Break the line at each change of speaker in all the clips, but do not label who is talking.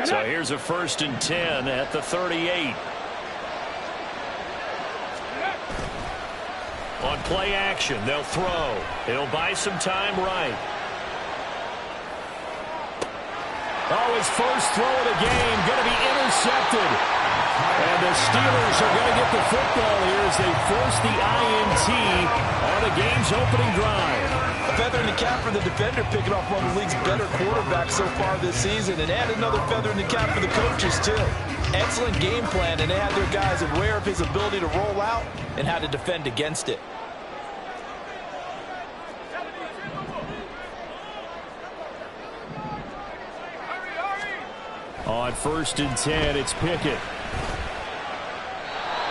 So here's a 1st and 10 at the 38. On play action, they'll throw. It'll buy some time right. Oh, his first throw of the game going to be intercepted. And the Steelers are going to get the football here as they force the INT on the game's opening drive.
A feather in the cap for the defender, picking off one of the league's better quarterbacks so far this season. And add another feather in the cap for the coaches, too. Excellent game plan, and they had their guys aware of his ability to roll out and how to defend against it.
On 1st and 10, it's Pickett.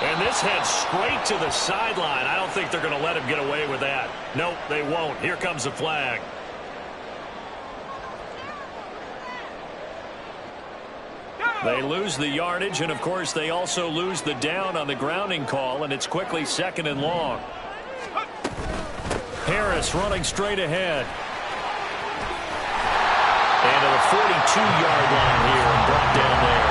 And this heads straight to the sideline. I don't think they're going to let him get away with that. Nope, they won't. Here comes the flag. They lose the yardage, and, of course, they also lose the down on the grounding call, and it's quickly 2nd and long. Harris running straight ahead. And to the 42-yard line here and brought down there.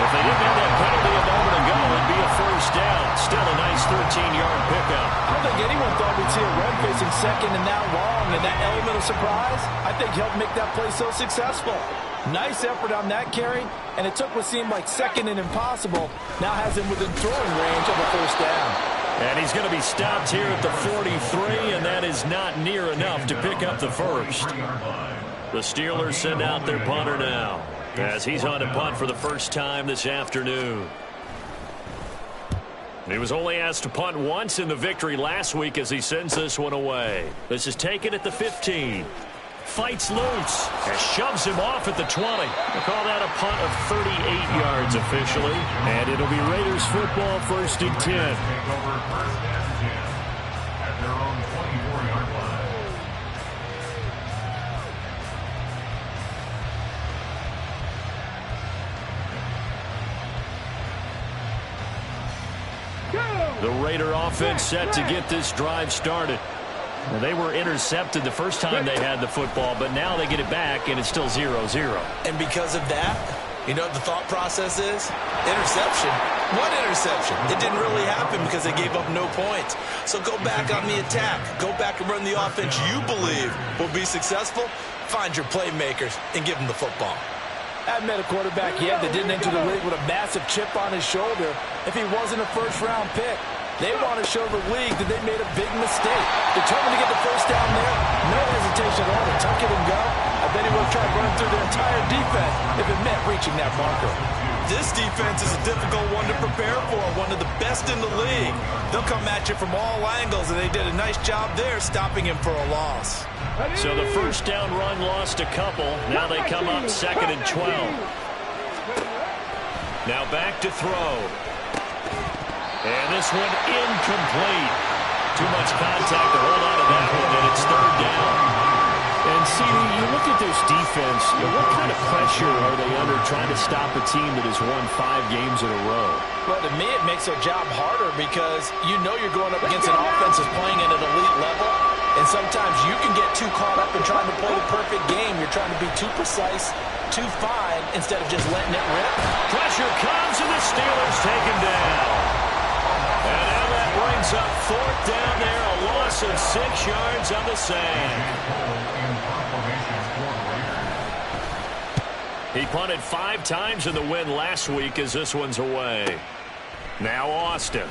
If they didn't have that penalty a moment ago, it'd be a 1st down. Still a nice 13-yard pickup.
I don't think anyone thought we'd see a run facing 2nd and that long, and that element of surprise, I think, helped make that play so successful. Nice effort on that carry, and it took what seemed like 2nd and impossible. Now has him within throwing range of a 1st down.
And he's going to be stopped here at the 43, and that is not near enough to pick up the 1st. The Steelers send out their punter now as he's on to punt for the first time this afternoon. He was only asked to punt once in the victory last week as he sends this one away. This is taken at the 15. Fights loose and shoves him off at the 20. We'll call that a punt of 38 yards officially. And it'll be Raiders football 1st and 10. The Raider offense set to get this drive started. Well, they were intercepted the first time they had the football, but now they get it back, and it's still 0-0.
And because of that, you know what the thought process is? Interception. What interception? It didn't really happen because they gave up no points. So go back on the attack. Go back and run the offense you believe will be successful. Find your playmakers and give them the football. I've met a quarterback yet that didn't enter the league with a massive chip on his shoulder if he wasn't a first-round pick. They want to show the league that they made a big mistake. Determined to get the 1st down there, no hesitation at all to tuck it and go. I bet he would have tried running through their entire defense if it meant reaching that marker. This defense is a difficult one to prepare for, one of the best in the league. They'll come at you from all angles, and they did a nice job there stopping him for a loss.
So the 1st down run lost a couple. Now they come up 2nd and 12. Now back to throw. And this one incomplete. Too much contact to hold on to that one, and it's 3rd down. And, see, you look at this defense, what kind of pressure are they under trying to stop a team that has won 5 games in a row?
Well, to me, it makes their job harder because you know you're going up against an offense that's playing at an elite level. And sometimes you can get too caught up in trying to play the perfect game. You're trying to be too precise, too fine, instead of just letting it rip.
Pressure comes, and the Steelers take him down. And now that brings up 4th down there, a loss of 6 yards on the sand. He punted 5 times in the win last week as this one's away. Now Austin.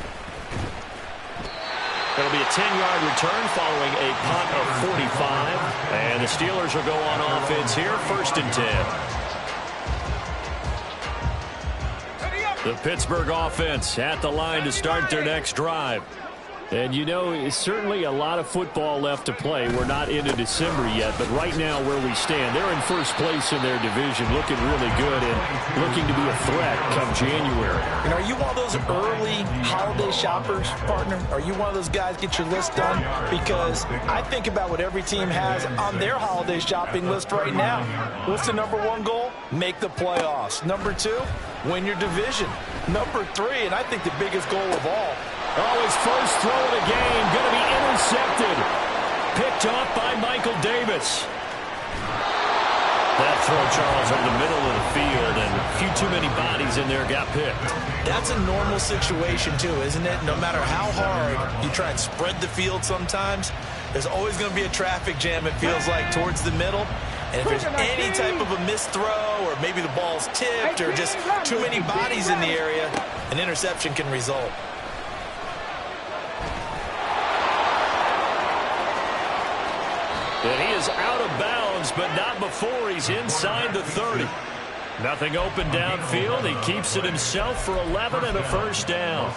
It'll be a 10-yard return following a punt of 45. And the Steelers will go on offense here, 1st and 10. The Pittsburgh offense at the line to start their next drive. And, you know, it's certainly a lot of football left to play. We're not into December yet, but right now where we stand, they're in first place in their division, looking really good and looking to be a threat come January.
And are you one of those early holiday shoppers, partner? Are you one of those guys get your list done? Because I think about what every team has on their holiday shopping list right now. What's the #1 goal? Make the playoffs. #2, win your division. #3, and I think the biggest goal of all,
oh, his first throw of the game, going to be intercepted. Picked off by Michael Davis. That throw, Charles, over the middle of the field, and Hopkins in there got picked.
That's a normal situation too, isn't it? No matter how hard you try and spread the field sometimes, there's always going to be a traffic jam, it feels like, towards the middle. And if there's any type of a missed throw or maybe the ball's tipped or just too many bodies in the area, an interception can result.
And he is out of bounds, but not before he's inside the 30. Nothing open downfield. He keeps it himself for 11 and a first down.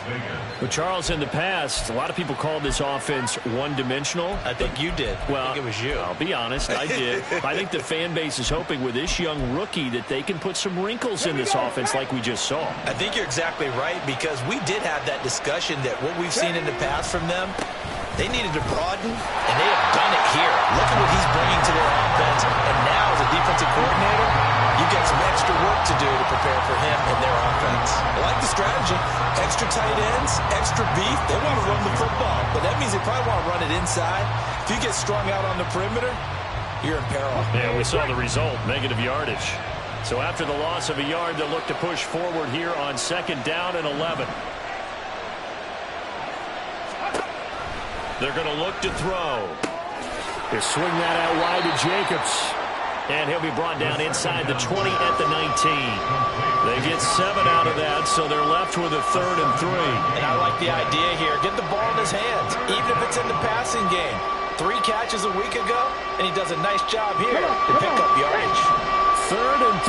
Well, Charles, in the past, a lot of people called this offense one-dimensional.
I think you did.
Well,
I think it was you.
I'll be honest, I did. I think the fan base is hoping with this young rookie that they can put some wrinkles in this offense like we just saw.
I think you're exactly right, because we did have that discussion that what we've seen in the past from them, they needed to broaden, and they have done it here. Look at what he's bringing to their offense, and now as a defensive coordinator, you get some extra work to do to prepare for him and their offense. I like the strategy. Extra tight ends, extra beef. They want to run the football, but that means they probably want to run it inside. If you get strung out on the perimeter, you're in peril.
Yeah, we saw the result, negative yardage. So after the loss of a yard, they'll look to push forward here on 2nd down and 11. They're going to look to throw. They swing that out wide to Jacobs. And he'll be brought down inside the 20 at the 19. They get 7 out of that, so they're left with a 3rd and 3.
And I like the idea here. Get the ball in his hands, even if it's in the passing game. 3 catches a week ago, and he does a nice job here to pick up yardage.
3rd and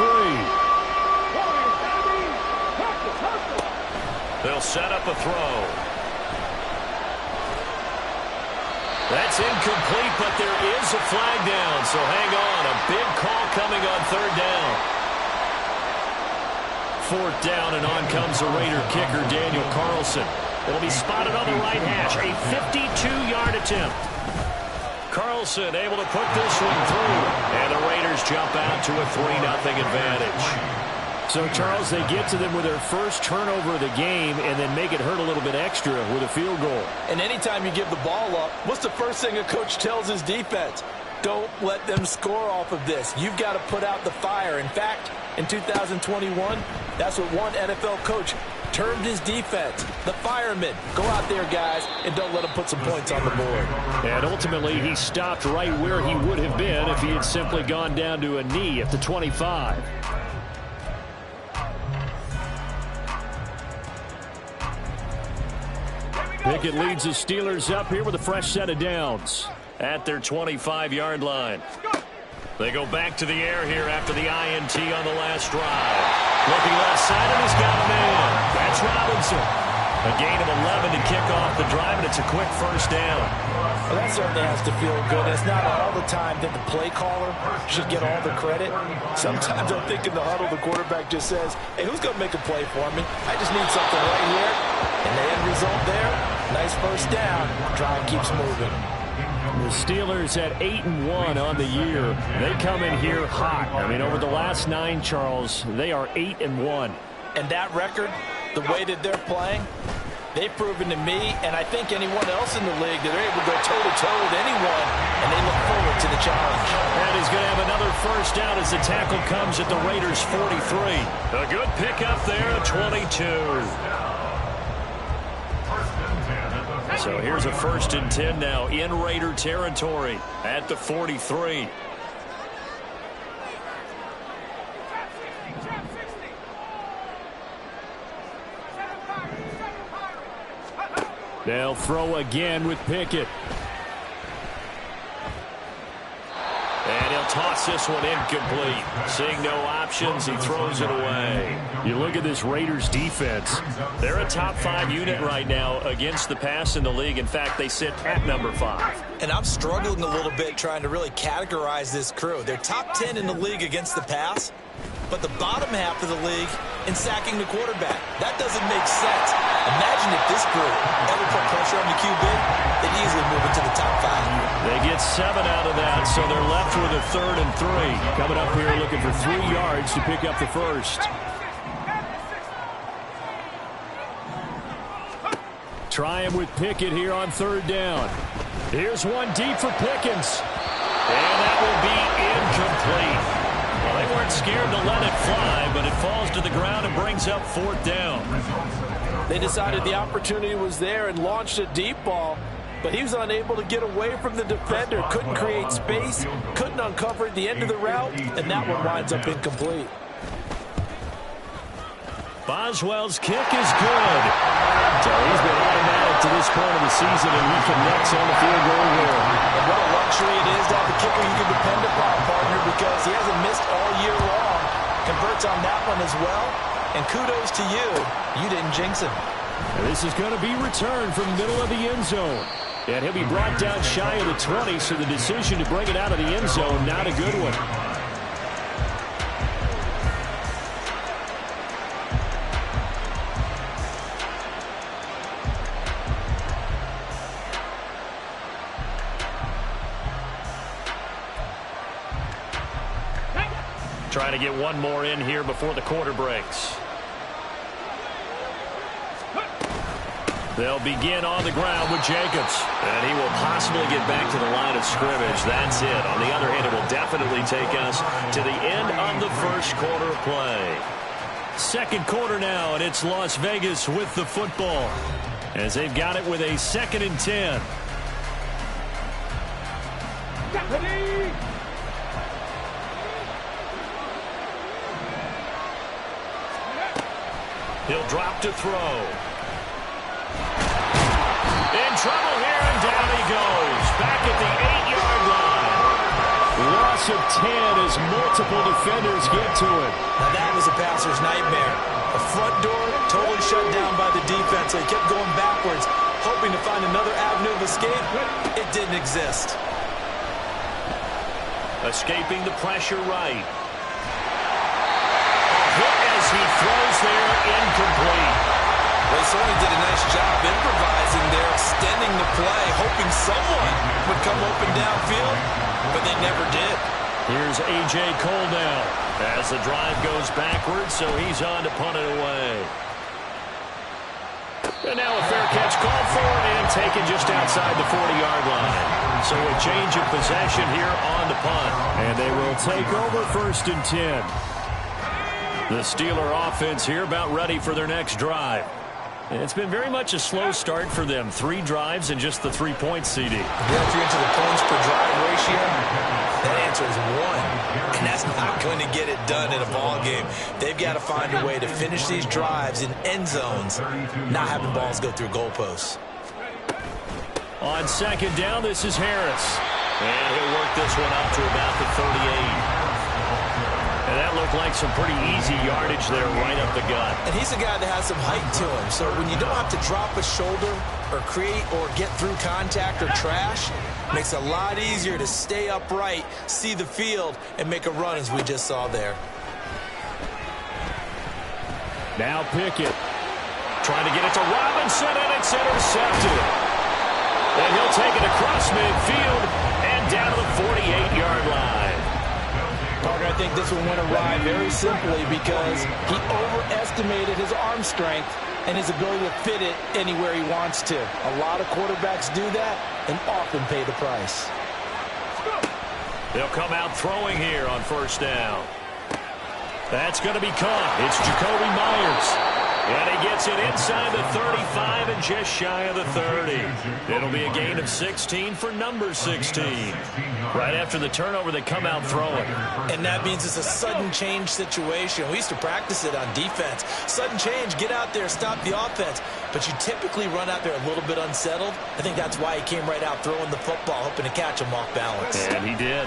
3. They'll set up a throw. That's incomplete, but there is a flag down, so hang on. A big call coming on 3rd down. 4th down, and on comes a Raider kicker, Daniel Carlson. It'll be spotted on the right hash. A 52-yard attempt. Carlson able to put this one through, and the Raiders jump out to a 3-0 advantage. So, Charles, they get to them with their first turnover of the game and then make it hurt a little bit extra with a field goal.
And anytime you give the ball up, what's the first thing a coach tells his defense? Don't let them score off of this. You've got to put out the fire. In fact, in 2021, that's what one NFL coach termed his defense, the firemen. Go out there, guys, and don't let them put some points on the board.
And ultimately, he stopped right where he would have been if he had simply gone down to a knee at the 25. Pickett leads the Steelers up here with a fresh set of downs at their 25-yard line. They go back to the air here after the INT on the last drive. Looking left side, and he's got a man. That's Robinson. A gain of 11 to kick off the drive, and it's a quick first down.
Well, that certainly has to feel good. It's not all the time that the play caller should get all the credit. Sometimes I think in the huddle, the quarterback just says, hey, who's going to make a play for me? I just need something right here. And the end result there, nice first down. Drive keeps moving.
The Steelers at 8-1 on the year. They come in here hot. I mean, over the last 9, Charles, they are 8-1.
And that record, the way that they're playing, they've proven to me, and I think anyone else in the league, that they're able to go toe-to-toe with anyone, and they look forward to the challenge.
And he's going to have another first down as the tackle comes at the Raiders' 43. A good pickup there at 22. So here's a 1st and 10 now in Raider territory at the 43. They'll throw again with Pickett. And he'll toss this one incomplete. Seeing no options, he throws it away. You look at this Raiders defense. They're a top 5 unit right now against the pass in the league. In fact, they sit at number 5.
And I'm struggling a little bit trying to really categorize this crew. They're top 10 in the league against the pass, but the bottom half of the league in sacking the quarterback. That doesn't make sense. Imagine if this group ever put pressure on the QB, they'd easily move into the top 5.
They get 7 out of that, so they're left with a 3rd and 3. Coming up here looking for 3 yards to pick up the first. Try him with Pickett here on 3rd down. Here's one deep for Pickens. And that will be incomplete. Well, they weren't scared to let it fly, but it falls to the ground and brings up 4th down.
They decided the opportunity was there and launched a deep ball, but he was unable to get away from the defender, couldn't create space, couldn't uncover the end of the route, and that one winds up incomplete.
Boswell's kick is good. So he's been automatic to this point of the season, and he connects on the field goal here.
And what a luxury it is to have a kicker you can depend upon, partner, because he hasn't missed all year long. Converts on that one as well. And kudos to you. You didn't jinx him.
And this is going to be returned from the middle of the end zone. And he'll be brought down shy of the 20, so the decision to bring it out of the end zone, not a good one. Trying to get one more in here before the quarter breaks. They'll begin on the ground with Jacobs. And he will possibly get back to the line of scrimmage. That's it. On the other hand, it will definitely take us to the end of the first quarter of play. Second quarter now, and it's Las Vegas with the football, as they've got it with a 2nd and 10. He'll drop to throw. In trouble here, and down he goes. Back at the 8-yard line. Loss of 10 as multiple defenders get to it.
Now that was a passer's nightmare. A front door totally shut down by the defense. So he kept going backwards, hoping to find another avenue of escape. It didn't exist.
Escaping the pressure right. Hit as he throws there, incomplete.
Well, Sony did a nice job improvising there, extending the play, hoping someone would come open downfield, but they never did.
Here's A.J. Cole now as the drive goes backwards, so he's on to punt it away. And now a fair catch called for and taken just outside the 40-yard line. So a change of possession here on the punt. And they will take over 1st and 10. The Steeler offense here about ready for their next drive. And it's been very much a slow start for them. 3 drives and just the 3-point CD.
Yeah, if you're into the points per drive ratio, that answer is 1. And that's not going to get it done in a ball game. They've got to find a way to finish these drives in end zones, not having balls go through goalposts.
On 2nd down, this is Harris. And he'll work this one up to about the 38. And that looked like some pretty easy yardage there right up the gut.
And he's a guy that has some height to him. So when you don't have to drop a shoulder or create or get through contact or trash, it makes it a lot easier to stay upright, see the field, and make a run as we just saw there.
Now Pickett trying to get it to Robinson, and it's intercepted. And he'll take it across midfield and down to the 48-yard line.
Parker, I think this one went awry very simply because he overestimated his arm strength and his ability to fit it anywhere he wants to. A lot of quarterbacks do that and often pay the price.
They'll come out throwing here on 1st down. That's going to be caught. It's Jacoby Myers. And he gets it inside the 35 and just shy of the 30. It'll be a gain of 16 for number 16. Right after the turnover, they come out throwing.
And that means it's a sudden change situation. We used to practice it on defense. Sudden change, get out there, stop the offense. But you typically run out there a little bit unsettled. I think that's why he came right out throwing the football, hoping to catch him off balance.
And he did.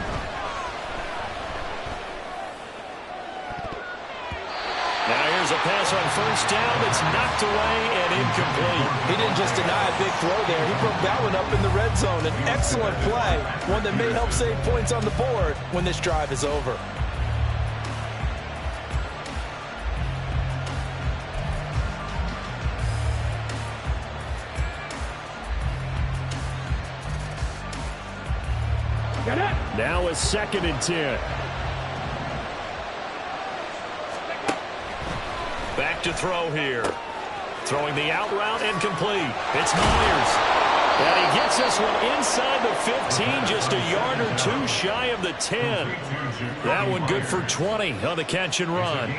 Now here's a pass on 1st down that's knocked away and incomplete.
He didn't just deny a big throw there. He broke that one up in the red zone. An excellent play, one that may help save points on the board when this drive is over.
Now a 2nd and 10. Back to throw here. Throwing the out route, incomplete. It's Myers. And he gets this one inside the 15, just a yard or two shy of the 10. That one good for 20 on the catch and run.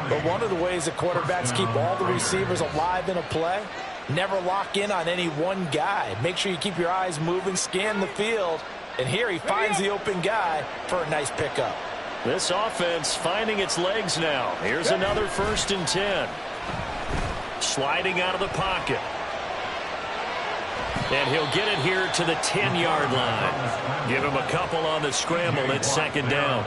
But one of the ways that quarterbacks keep all the receivers alive in a play, never lock in on any one guy. Make sure you keep your eyes moving, scan the field. And here he finds the open guy for a nice pickup.
This offense finding its legs now. Here's another 1st and 10. Sliding out of the pocket. And he'll get it here to the 10-yard line. Give him a couple on the scramble. It's 2nd down.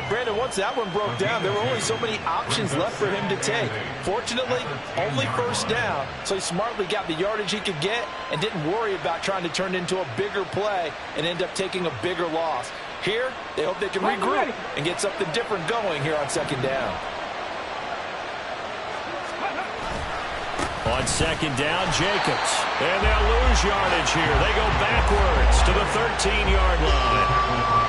Brandon, once that one broke down, there were only so many options left for him to take. Fortunately, only 1st down, so he smartly got the yardage he could get and didn't worry about trying to turn it into a bigger play and end up taking a bigger loss. Here, they hope they can regroup and get something different going here on 2nd down.
On 2nd down, Jacobs. And they'll lose yardage here. They go backwards to the 13-yard line.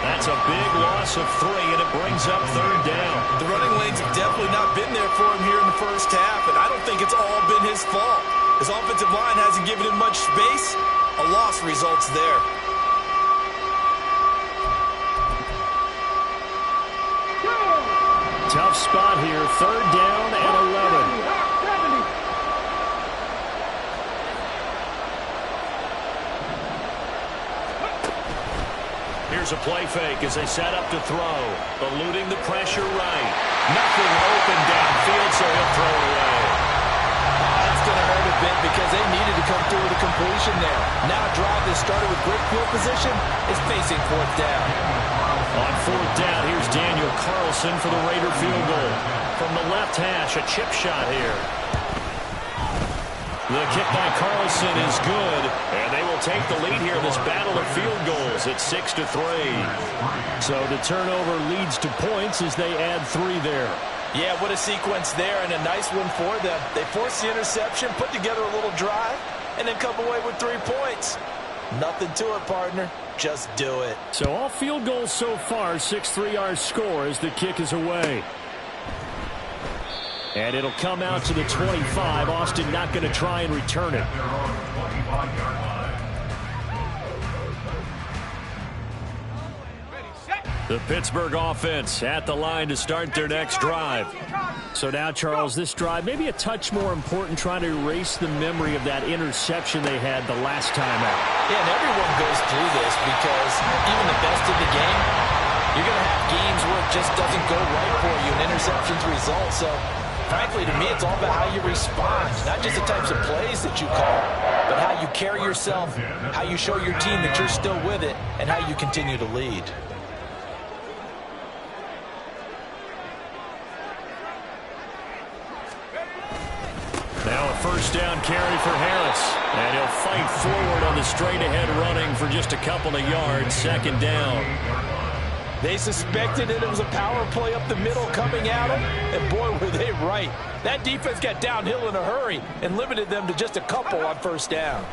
That's a big loss of 3, and it brings up 3rd down.
The running lanes have definitely not been there for him here in the first half, and I don't think it's all been his fault. His offensive line hasn't given him much space. A loss results there.
Tough spot here. 3rd down and 11. Here's a play fake as they set up to throw. Eluding the pressure right. Nothing open downfield, so he'll throw it away.
That's going to hurt a bit because they needed to come through with a completion there. Now a drive that started with great field position is facing 4th down.
On 4th down, here's Daniel Carlson for the Raider field goal. From the left hash, a chip shot here. The kick by Carlson is good, and they will take the lead here in this battle of field goals at 6-3. So the turnover leads to points as they add 3 there.
Yeah, what a sequence there, and a nice one for them. They force the interception, put together a little drive, and then come away with 3 points. Nothing to it, partner. Just do it.
So all field goals so far, 6-3 our score as the kick is away. And it'll come out to the 25. Austin not going to try and return it. The Pittsburgh offense at the line to start their next drive. So now, Charles, this drive maybe a touch more important, trying to erase the memory of that interception they had the last time out.
Yeah, and everyone goes through this because even the best in the game, you're going to have games where it just doesn't go right for you, and interceptions result. So frankly, to me, it's all about how you respond, not just the types of plays that you call, but how you carry yourself, how you show your team that you're still with it, and how you continue to lead.
Now a 1st down carry for Harris, and he'll fight forward on the straight-ahead running for just a couple of yards. 2nd down.
They suspected that it was a power play up the middle coming at them, and boy, were they right. That defense got downhill in a hurry and limited them to just a couple on 1st down.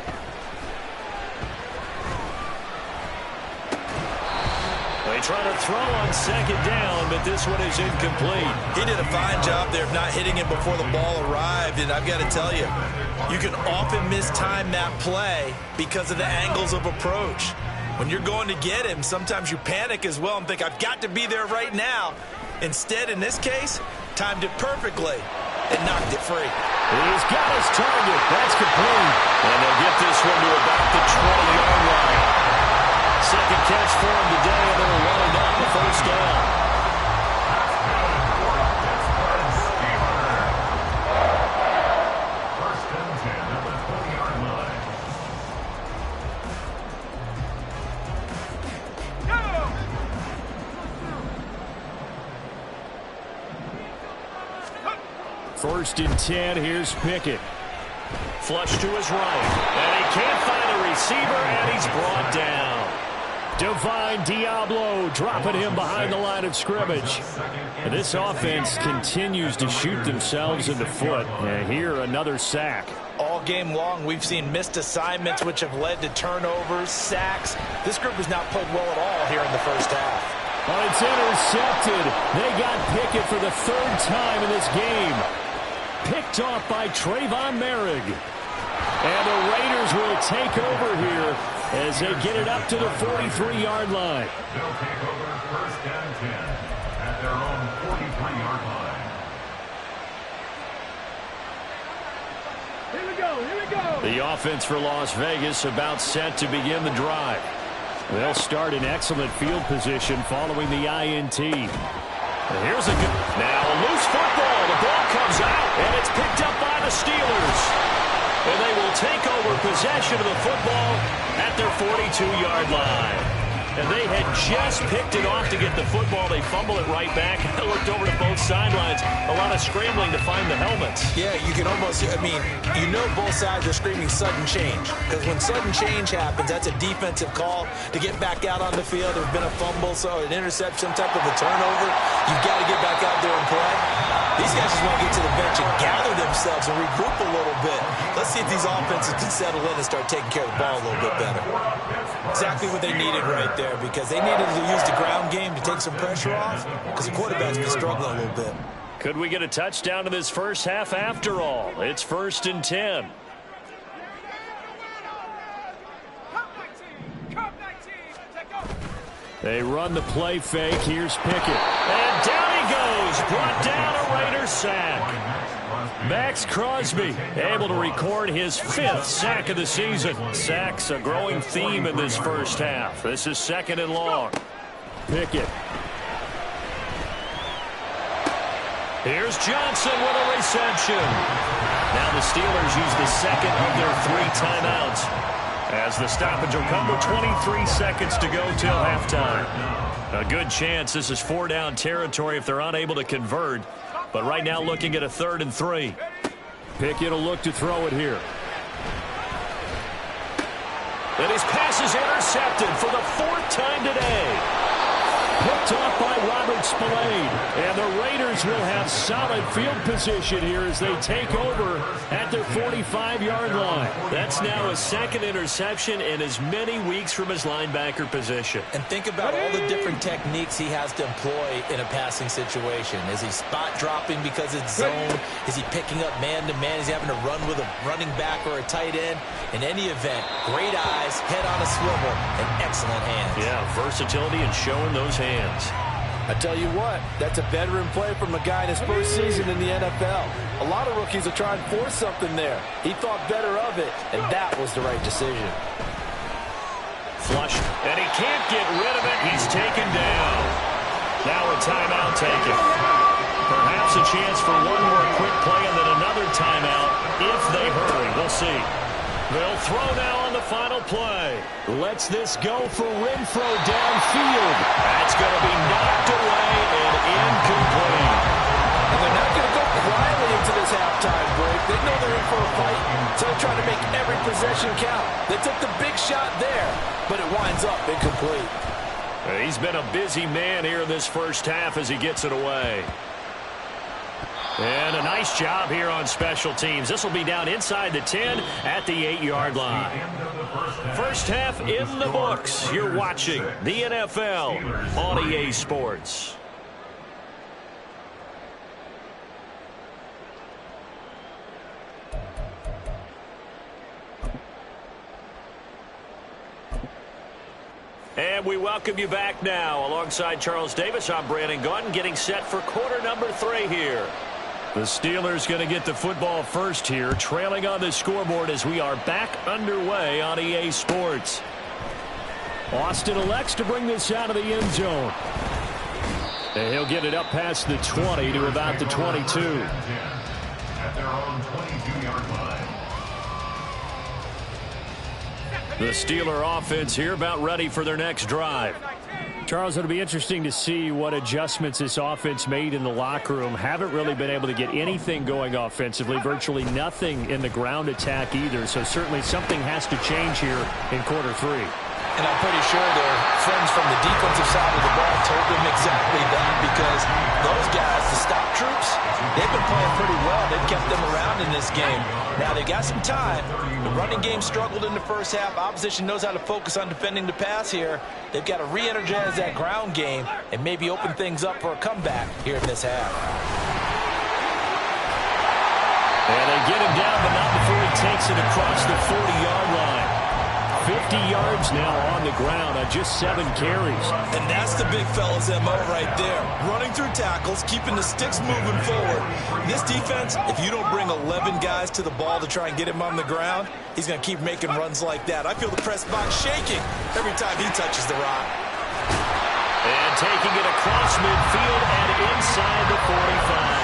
They try to throw on 2nd down, but this one is incomplete.
He did a fine job there of not hitting him before the ball arrived, and I've got to tell you, you can often mistime that play because of the angles of approach. When you're going to get him, sometimes you panic as well and think, I've got to be there right now. Instead, in this case, timed it perfectly and knocked it free.
He's got his target. That's complete. And they'll get this one to about the 20-yard line. 2nd catch for him today, and they'll run it down the 1st down. First and 10, here's Pickett. Flush to his right, and he can't find a receiver, and he's brought down. Divine Diablo dropping him behind the line of scrimmage. And this offense continues to shoot themselves in the foot. And here, another sack.
All game long, we've seen missed assignments, which have led to turnovers, sacks. This group has not played well at all here in the first half.
Oh, it's intercepted. They got Pickett for the 3rd time in this game. Picked off by Trayvon Merrick. And the Raiders will take over here as they get it up to the 43-yard line.
They'll take over first and 10 at their own 43-yard line.
Here we go, here we go.
The offense for Las Vegas about set to begin the drive. They'll start in excellent field position following the INT. And here's a good... Now a loose football. The ball comes out, and it's picked up by the Steelers. And they will take over possession of the football at their 42-yard line. And they had just picked it off to get the football. They fumble it right back. I looked over to both sidelines. A lot of scrambling to find the helmets.
Yeah, you can almost, I mean, you know both sides are screaming sudden change. Because when sudden change happens, that's a defensive call to get back out on the field. There's been a fumble, so an interception, some type of a turnover. You've got to get back out there and play. These guys just want to get to the bench and gather themselves and regroup a little bit. Let's see if these offenses can settle in and start taking care of the ball a little bit better. Exactly what they needed right there, because they needed to use the ground game to take some pressure off, because the quarterback's been struggling a little bit.
Could we get a touchdown in this first half after all? It's 1st and 10. They run the play fake. Here's Pickett. And down he goes. Brought down a Raider sack. Max Crosby able to record his 5th sack of the season. Sacks a growing theme in this first half. This is 2nd and long. Pickett. Here's Johnson with a reception. Now the Steelers use the 2nd of their 3 timeouts, as the stoppage will come with 23 seconds to go till halftime. A good chance this is 4-down territory if they're unable to convert. But right now looking at a 3rd and 3. Pickett will look to throw it here. And his pass is intercepted for the 4th time today. Picked off by Robert Spillane. And the Raiders will have solid field position here as they take over at their 45-yard line. That's now a 2nd interception in as many weeks from his linebacker position.
And think about all the different techniques he has to employ in a passing situation. Is he spot dropping because it's zone? Is he picking up man-to-man? Is he having to run with a running back or a tight end? In any event, great eyes, head on a swivel, and excellent hands.
Yeah, versatility and showing those hands.
I tell you what, that's a veteran play from a guy in his first season in the NFL. A lot of rookies will try and force something there. He thought better of it, and that was the right decision.
Flush, and he can't get rid of it. He's taken down. Now a timeout taken. Perhaps a chance for one more quick play and then another timeout if they hurry. We'll see. They'll throw now on the final play. Lets this go for Renfro downfield. That's going to be knocked away and incomplete.
And they're not going to go quietly into this halftime break. They know they're in for a fight, so they're trying to make every possession count. They took the big shot there, but it winds up incomplete.
He's been a busy man here in this first half as he gets it away. And a nice job here on special teams. This will be down inside the 10 at the 8-yard line. First half in the books. You're watching the NFL on EA Sports. And we welcome you back now. Alongside Charles Davis, I'm Brandon Gaudin, getting set for quarter number 3 here. The Steelers going to get the football first here, trailing on the scoreboard as we are back underway on EA Sports. Austin elects to bring this out of the end zone. And he'll get it up past the 20 to about the 22.
At their own 22-yard line.
The Steeler offense here about ready for their next drive. Charles, it'll be interesting to see what adjustments this offense made in the locker room. Haven't really been able to get anything going offensively, virtually nothing in the ground attack either. So certainly something has to change here in quarter 3.
And I'm pretty sure their friends from the defensive side of the ball told them exactly that, because those guys, the stop troops, they've been playing pretty well. They've kept them around in this game. Now, they got some time. The running game struggled in the first half. Opposition knows how to focus on defending the pass here. They've got to re-energize that ground game and maybe open things up for a comeback here in this half.
And they get him down, but not before he takes it across the 40-yard line. 50 yards now on the ground on just 7 carries.
And that's the big fella's MO right there. Running through tackles, keeping the sticks moving forward. This defense, if you don't bring 11 guys to the ball to try and get him on the ground, he's going to keep making runs like that. I feel the press box shaking every time he touches the rock.
And taking it across midfield and inside the 45.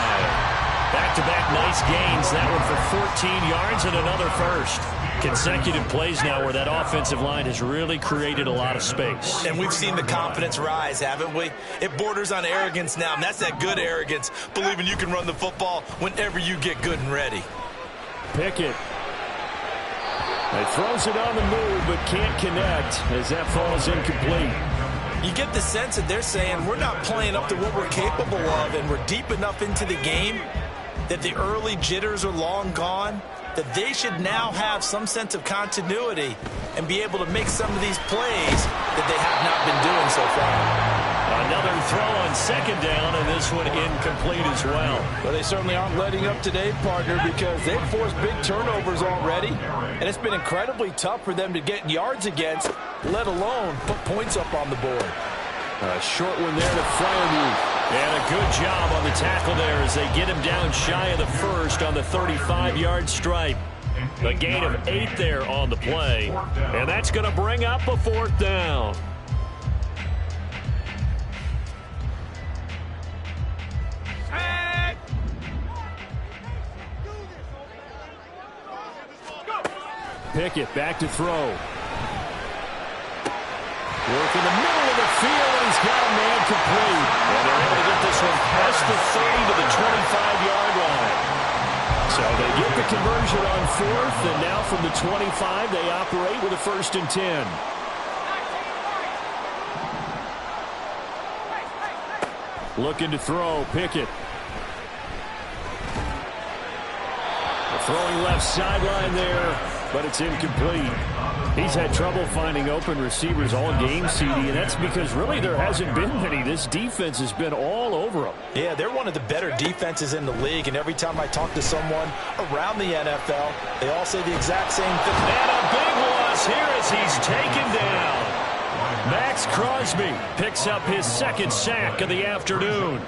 Back-to-back nice gains. That one for 14 yards and another first. Consecutive plays now where that offensive line has really created a lot of space.
And we've seen the confidence rise, haven't we? It borders on arrogance now, and that's that good arrogance, believing you can run the football whenever you get good and ready.
Pickett. He throws it on the move but can't connect as that falls incomplete.
You get the sense that they're saying we're not playing up to what we're capable of, and we're deep enough into the game that the early jitters are long gone, that they should now have some sense of continuity and be able to make some of these plays that they have not been doing so far.
Another throw on second down, and this one incomplete as well.
Well, they certainly aren't letting up today, partner, because they've forced big turnovers already, and it's been incredibly tough for them to get yards against, let alone put points up on the board.
A short one there to Freiermuth. And a good job on the tackle there as they get him down shy of the first on the 35-yard stripe. A gain of 8 there on the play. And that's going to bring up a 4th down. Pickett back to throw. Work in the middle of the field, and he's got a man complete. And they're able to get this one past the 30 to the 25-yard line. So they get the conversion on 4th, and now from the 25, they operate with a 1st and 10. Looking to throw, Pickett. Throwing left sideline there, but it's incomplete. He's had trouble finding open receivers all game, CD, and that's because really there hasn't been many. This defense has been all over them.
Yeah, they're one of the better defenses in the league, and every time I talk to someone around the NFL, they all say the exact same thing.
And a big loss here as he's taken down. Max Crosby picks up his 2nd sack of the afternoon.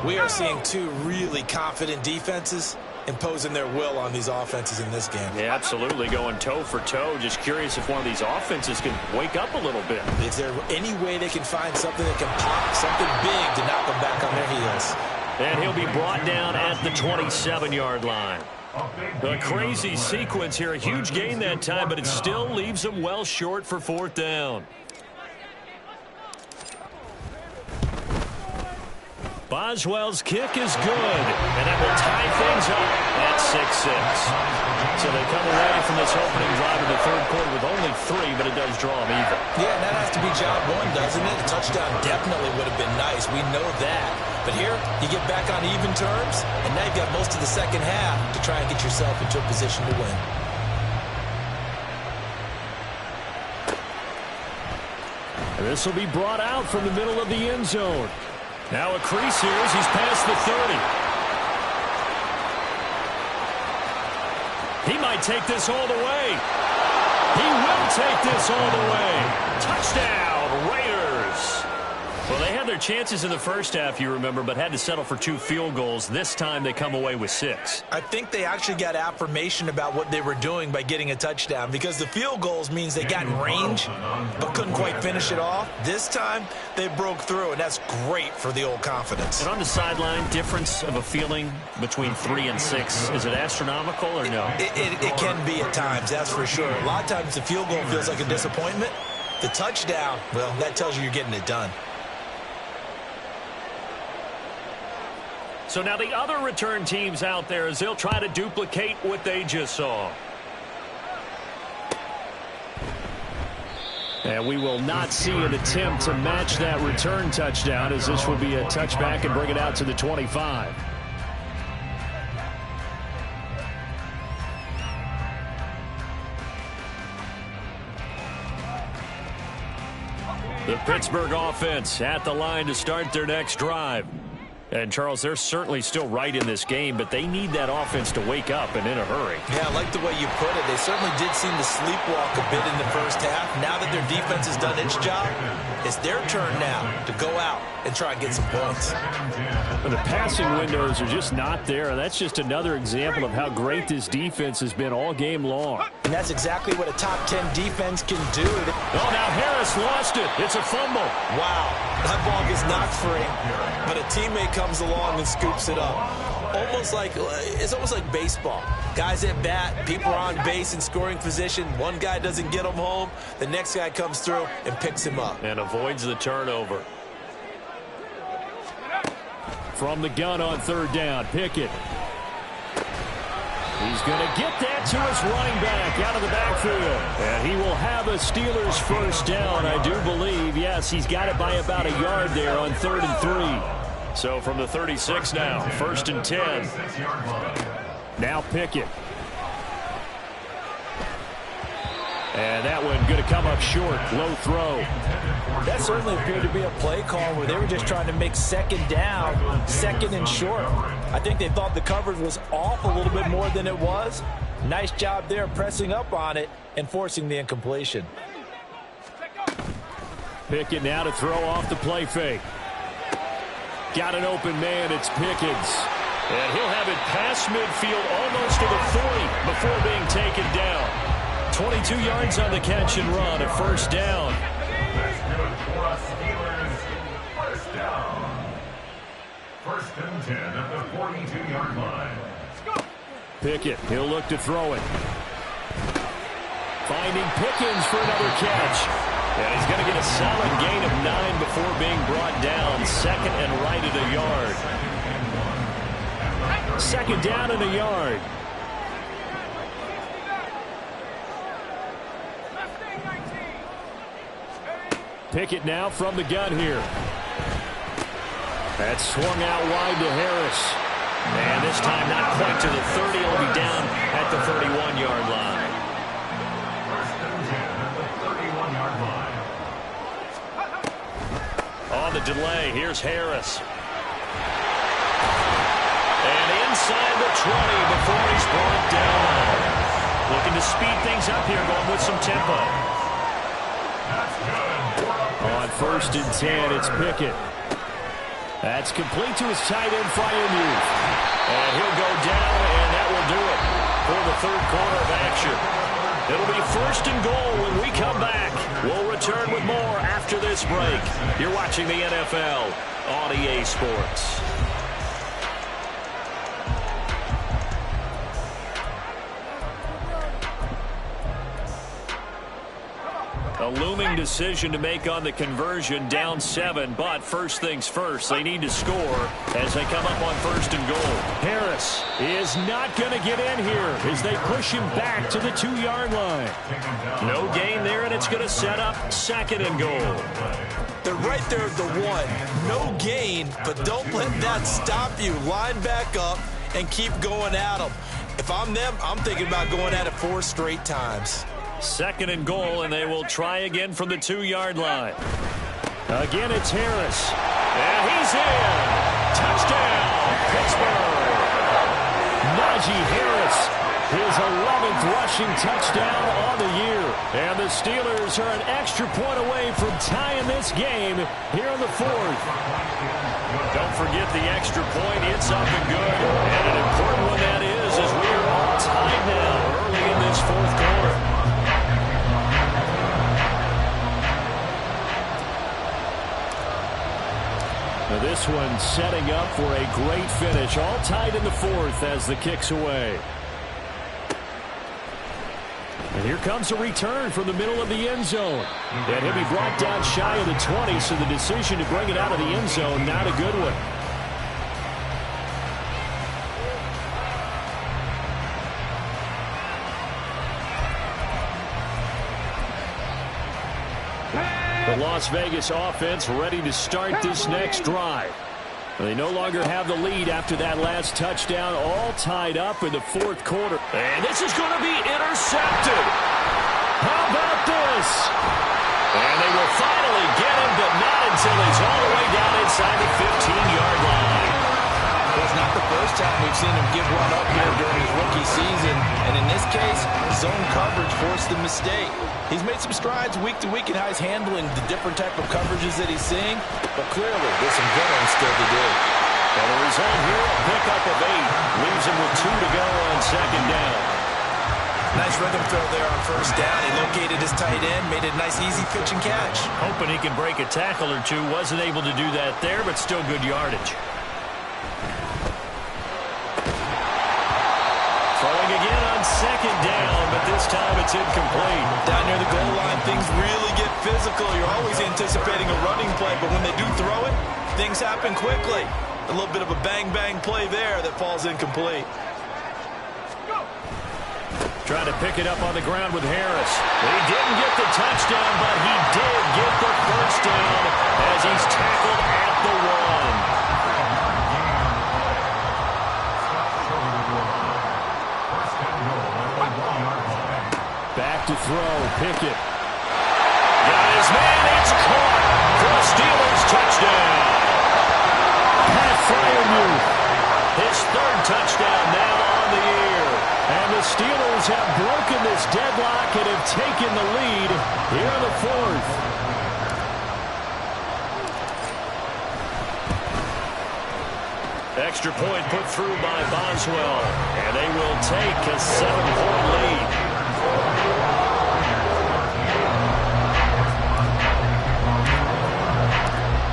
We are seeing 2 really confident defenses imposing their will on these offenses in this game.
Yeah, absolutely, going toe for toe. Just curious if one of these offenses can wake up a little bit.
Is there any way they can find something that can pop, something big to knock them back on their heels?
And he'll be brought down at the 27-yard line. A crazy sequence here. A huge gain that time, but it still leaves them well short for 4th down. Boswell's kick is good, and that will tie things up at 6-6. So they come away from this opening drive in the 3rd quarter with only 3, but it does draw them even.
Yeah, and that has to be job 1, doesn't it? A touchdown definitely would have been nice. We know that. But here, you get back on even terms, and now you've got most of the second half to try and get yourself into a position to win.
And this will be brought out from the middle of the end zone. Now a crease here as he's past the 30. He might take this all the way. He will take this all the way. Touchdown, Raiders. Well, they had their chances in the first half, you remember, but had to settle for 2 field goals. This time they come away with 6.
I think they actually got affirmation about what they were doing by getting a touchdown, because the field goals means they got in range but couldn't quite finish it off. This time they broke through, and that's great for the old confidence.
And on the sideline, difference of a feeling between 3 and 6, is it astronomical or no?
It can be at times, that's for sure. A lot of times the field goal feels like a disappointment. The touchdown, well, that tells you you're getting it done.
So now the other return teams out there as they'll try to duplicate what they just saw. And we will not see an attempt to match that return touchdown, as this will be a touchback and bring it out to the 25. The Pittsburgh offense at the line to start their next drive. And, Charles, they're certainly still right in this game, but they need that offense to wake up and in a hurry.
Yeah, I like the way you put it. They certainly did seem to sleepwalk a bit in the first half. Now that their defense has done its job, it's their turn now to go out and try and get some points.
The passing windows are just not there. That's just another example of how great this defense has been all game long.
And that's exactly what a top 10 defense can do.
Oh, now Harris lost it. It's a fumble.
Wow, that ball gets knocked free, but a teammate comes along and scoops it up. It's almost like baseball. Guys at bat, people are on base in scoring position. One guy doesn't get him home. The next guy comes through and picks him up.
And avoids the turnover. From the gun on third down, Pickett. He's going to get that to his running back out of the backfield. And he will have a Steelers first down, I do believe. Yes, he's got it by about a yard there on 3rd and 3. So from the 36 now, 1st and 10. Now Pickett. And that one going to come up short. Low throw.
That certainly appeared to be a play call where they were just trying to make second down, 2nd and short. I think they thought the coverage was off a little bit more than it was. Nice job there pressing up on it and forcing the incompletion.
Pickett now to throw off the play fake. Got an open man. It's Pickens. And he'll have it past midfield almost to the 40 before being taken down. 22 yards on the catch and run, a first down.
That's good for us Steelers. First down. 1st and 10 at the 42-yard line.
Pickett, he'll look to throw it. Finding Pickens for another catch. And he's going to get a solid gain of 9 before being brought down. 2nd and right at a yard. 2nd down and a yard. Pickett now from the gun here. That's swung out wide to Harris. And this time not quite to the 30. He'll be down at the 31-yard line.
1st and 10 at the 31-yard line.
On the delay, here's Harris. And inside the 20 before he's brought down. Looking to speed things up here, going with some tempo. On 1st and 10, it's Pickett. That's complete to his tight end, Fryermuth. And he'll go down, and that will do it for the 3rd quarter of action. It'll be 1st and goal when we come back. We'll return with more after this break. You're watching the NFL on EA Sports. A looming decision to make on the conversion, down 7, but first things first, they need to score as they come up on 1st and goal. Harris is not going to get in here as they push him back to the 2-yard line. No gain there, and it's going to set up 2nd and goal.
They're right there at the 1. No gain, but don't let that stop you. Line back up and keep going at them. If I'm them, I'm thinking about going at it 4 straight times.
2nd and goal, and they will try again from the 2-yard line. Again, it's Harris. And he's in. Touchdown, Pittsburgh. Najee Harris, his 11th rushing touchdown on the year. And the Steelers are an extra point away from tying this game here in the 4th. Don't forget the extra point. It's up and good. And an important one that is, as we are all tied now early in this 4th quarter. Now this one setting up for a great finish. All tied in the 4th as the kick's away. And here comes a return from the middle of the end zone. And he'll be brought down shy of the 20, so the decision to bring it out of the end zone, not a good one. The Las Vegas offense ready to start this next drive. They no longer have the lead after that last touchdown, all tied up in the 4th quarter. And this is going to be intercepted. How about this? And they will finally get him, but not until he's all the way down inside the 15-yard line.
first time we've seen him give one up here during his rookie season. And in this case, zone coverage forced the mistake. He's made some strides week to week in how he's handling the different type of coverages that he's seeing. But clearly, there's some good ones still to do.
And the result here, a pickup of 8. Leaves him with 2 to go on second down.
Nice rhythm throw there on first down. He located his tight end, made it a nice, easy pitch and catch.
Hoping he can break a tackle or two. Wasn't able to do that there, but still good yardage. Throwing again on second down, but this time it's incomplete.
Down near the goal line, things really get physical. You're always anticipating a running play, but when they do throw it, things happen quickly. A little bit of a bang-bang play there that falls incomplete.
Trying to pick it up on the ground with Harris. He didn't get the touchdown, but he did get the first down as he's tackled at the 1. Back to throw. Pickett. Got his man. It's caught for a Steelers touchdown. Pat Fryermuth. His 3rd touchdown now on the year. And the Steelers have broken this deadlock and have taken the lead here in the 4th. Extra point put through by Boswell. And they will take a 7-point lead.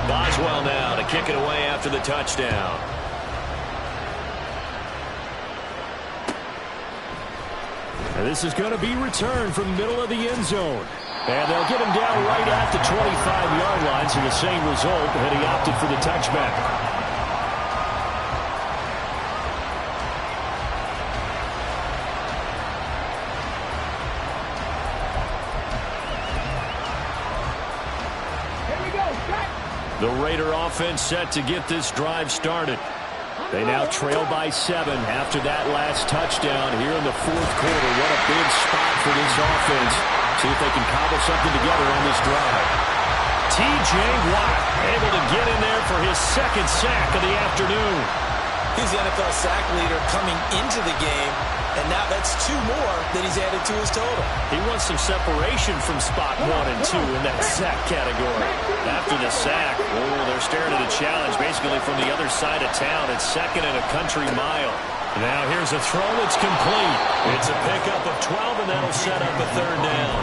Boswell now to kick it away after the touchdown. And this is going to be returned from the middle of the end zone. And they'll get him down right at the 25-yard line, so the same result, and he opted for the touchback. The Raider offense set to get this drive started. They now trail by 7 after that last touchdown here in the 4th quarter. What a big spot for this offense. See if they can cobble something together on this drive. T.J. Watt able to get in there for his 2nd sack of the afternoon.
He's the NFL sack leader coming into the game, and now that's 2 more that he's added to his total.
He wants some separation from spot 1 and 2 in that sack category. After the sack, they're staring at a challenge basically from the other side of town. It's 2nd and a country mile. Now here's a throw that's complete. It's a pickup of 12, and that'll set up a 3rd down.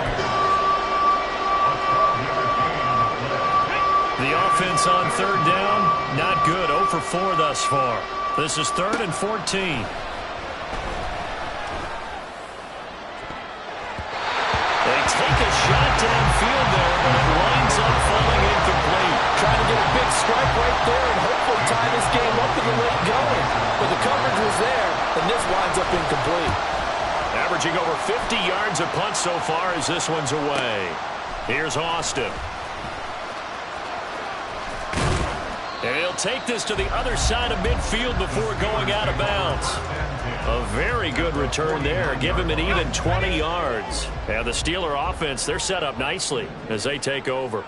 The offense on 3rd down, not good. 0 for 4 thus far. This is 3rd and 14. They take a shot downfield there, but it winds up falling incomplete.
Trying to get a big strike right there and hopefully tie this game up in the late going. But the coverage was there, and this winds up incomplete.
Averaging over 50 yards a punt so far as this one's away. Here's Austin. And he'll take this to the other side of midfield before going out of bounds. A very good return there. Give him an even 20 yards. And the Steeler offense, they're set up nicely as they take over.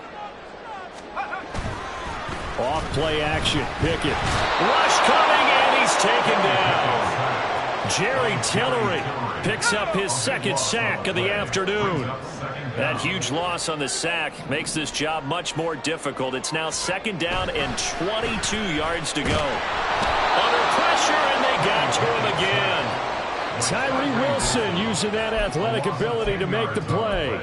Off play action. Pickett. Rush coming, and he's taken down. Jerry Tillery picks up his 2nd sack of the afternoon. That huge loss on the sack makes this job much more difficult. It's now 2nd down and 22 yards to go. Under pressure, and they got to him again. Tyree Wilson using that athletic ability to make the play.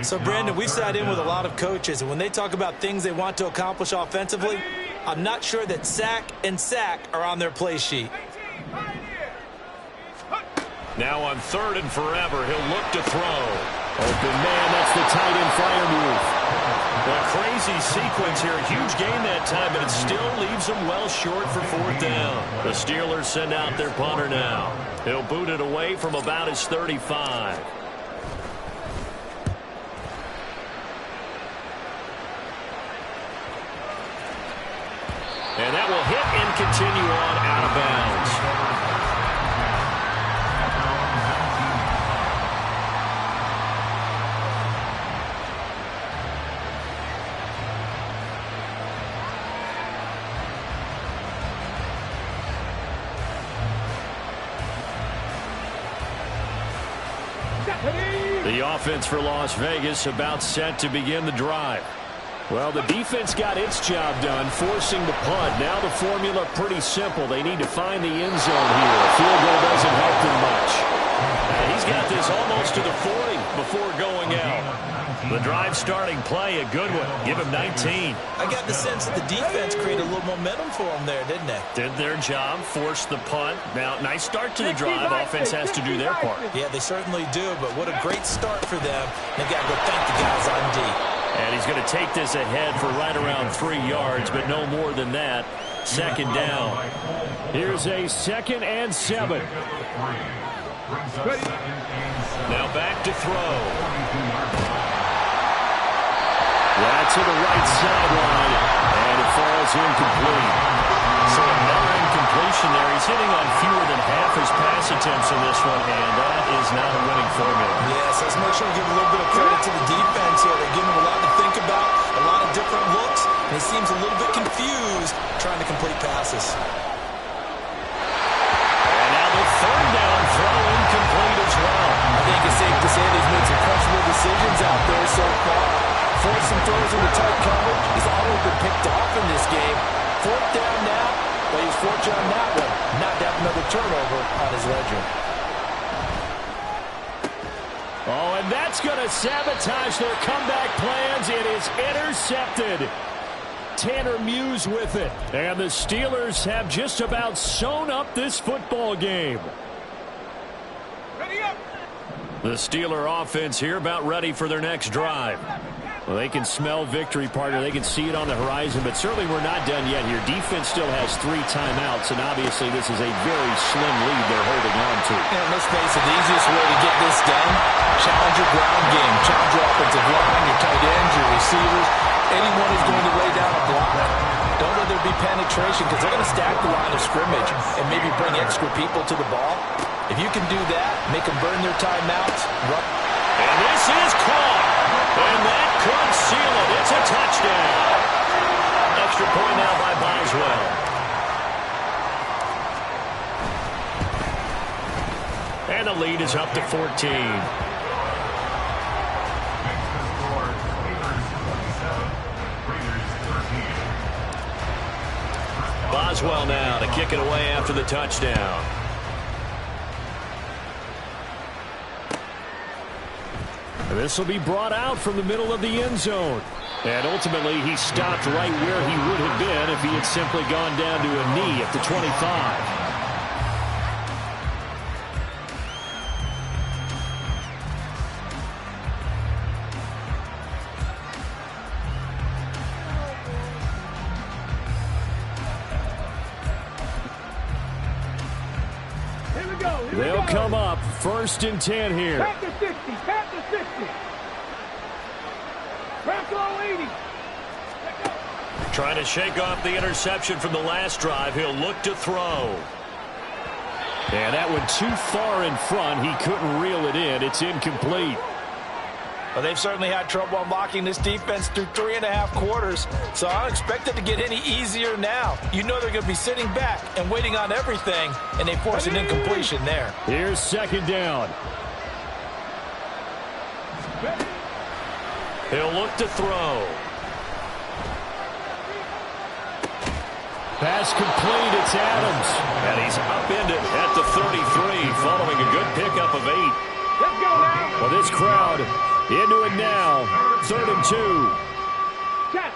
So, Brandon, we've sat in with a lot of coaches, and when they talk about things they want to accomplish offensively, I'm not sure that sack and sack are on their play sheet.
Now on 3rd and forever, he'll look to throw. Open man, that's the tight end Fryermuth. A crazy sequence here. Huge gain that time, but it still leaves them well short for 4th down. The Steelers send out their punter now. He'll boot it away from about his 35. And that will hit and continue on out of bounds. The offense for Las Vegas about set to begin the drive. Well, the defense got its job done, forcing the punt. Now the formula pretty simple. They need to find the end zone here. A field goal doesn't help them much. And he's got this almost to the 40 before going out. The drive starting play, a good one. Give him 19.
I got the sense that the defense created a little momentum for him there, didn't they?
Did their job, forced the punt. Now, nice start to the drive. Offense has to do their part.
Yeah, they certainly do, but what a great start for them. They've got to go thank the guys on D.
And he's going to take this ahead for right around 3 yards, but no more than that. Second down. Here's a 2nd and 7. Now back to throw. That's to the right sideline, and it falls incomplete. So another incompletion there. He's hitting on fewer than half his pass attempts in this one, and that is not a winning formula.
Yes, let's make sure we give a little bit of credit to the defense here. They're giving him a lot to think about, a lot of different looks, and he seems a little bit confused trying to complete passes.
And now the 3rd down throw incomplete as well.
I think it's safe to say they've made some questionable decisions out there so far. Forced some throws into tight coverage. He's always been picked off in this game. 4th down now. Well, he was fortunate on that one. Not to have another turnover on his ledger.
Oh, and that's going to sabotage their comeback plans. It is intercepted. Tanner Muse with it. And the Steelers have just about sewn up this football game.
Ready up.
The Steeler offense here about ready for their next drive. Well, they can smell victory, partner. They can see it on the horizon, but certainly we're not done yet here. Defense still has 3 timeouts, and obviously this is a very slim lead they're holding on to.
And let's face it, the easiest way to get this done, challenge your ground game, challenge your offensive line, your tight ends, your receivers. Anyone who's going to lay down a block. Don't let there be penetration, because they're going to stack the line of scrimmage and maybe bring extra people to the ball. If you can do that, make them burn their timeouts.
And this is caught. And that could seal it. It's a touchdown. Extra point now by Boswell. And the lead is up to 14. Boswell now to kick it away after the touchdown. This will be brought out from the middle of the end zone. And ultimately, he stopped right where he would have been if he had simply gone down to a knee at the 25. They'll come up 1st and 10 here.
Back to 60. Back to 60. Back to 80.
Trying to shake off the interception from the last drive. He'll look to throw. And that one too far in front. He couldn't reel it in. It's incomplete.
Well, they've certainly had trouble unlocking this defense through 3.5 quarters, so I don't expect it to get any easier now. You know they're going to be sitting back and waiting on everything, and they force an incompletion there.
Here's 2nd down. He'll look to throw. Pass complete. It's Adams. And he's upended at the 33 following a good pickup of 8.
Let's go now.
Well, this crowd into it now. 3rd and 2.
Check.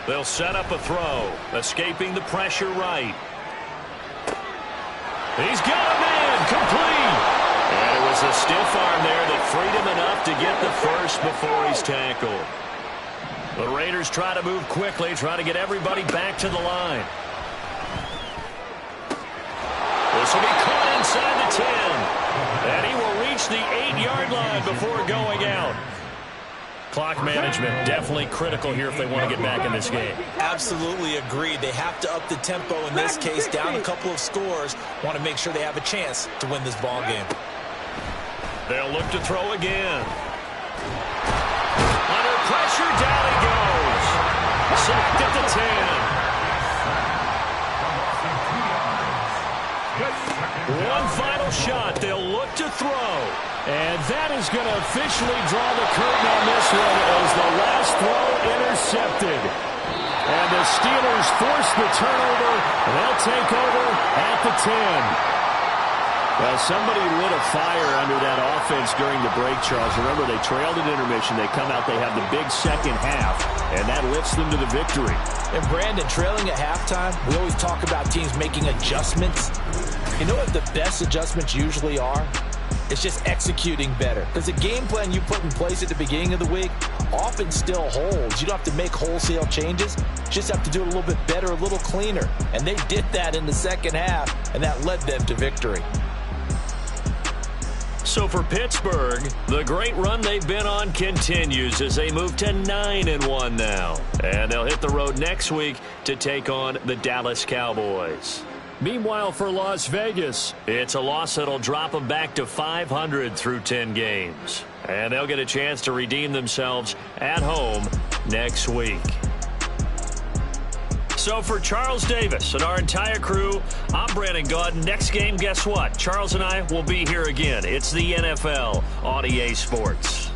They'll set up a throw. Escaping the pressure right. He's got a man. Complete. And it was a stiff arm there that freed him enough to get the first before he's tackled. The Raiders try to move quickly, try to get everybody back to the line. This will be caught inside the 10. And he will reach the 8-yard line before going out. Clock management definitely critical here if they want to get back in this game.
Absolutely agreed. They have to up the tempo in this case, down a couple of scores. Want to make sure they have a chance to win this ball game.
They'll look to throw again. Under pressure, down he goes. Sacked at the 10. One final shot. They'll look to throw. And that is going to officially draw the curtain on this one as the last throw intercepted. And the Steelers force the turnover. They'll take over at the 10. Well, somebody lit a fire under that offense during the break, Charles. Remember, they trailed at intermission. They come out, they have the big second half, and that lifts them to the victory.
And Brandon, trailing at halftime, we always talk about teams making adjustments. You know what the best adjustments usually are? It's just executing better. Because the game plan you put in place at the beginning of the week often still holds. You don't have to make wholesale changes. You just have to do it a little bit better, a little cleaner. And they did that in the second half, and that led them to victory.
So for Pittsburgh, the great run they've been on continues as they move to 9-1 now. And they'll hit the road next week to take on the Dallas Cowboys. Meanwhile, for Las Vegas, it's a loss that'll drop them back to 500 through 10 games. And they'll get a chance to redeem themselves at home next week. So for Charles Davis and our entire crew, I'm Brandon Gaudin. Next game, guess what? Charles and I will be here again. It's the NFL on EA Sports.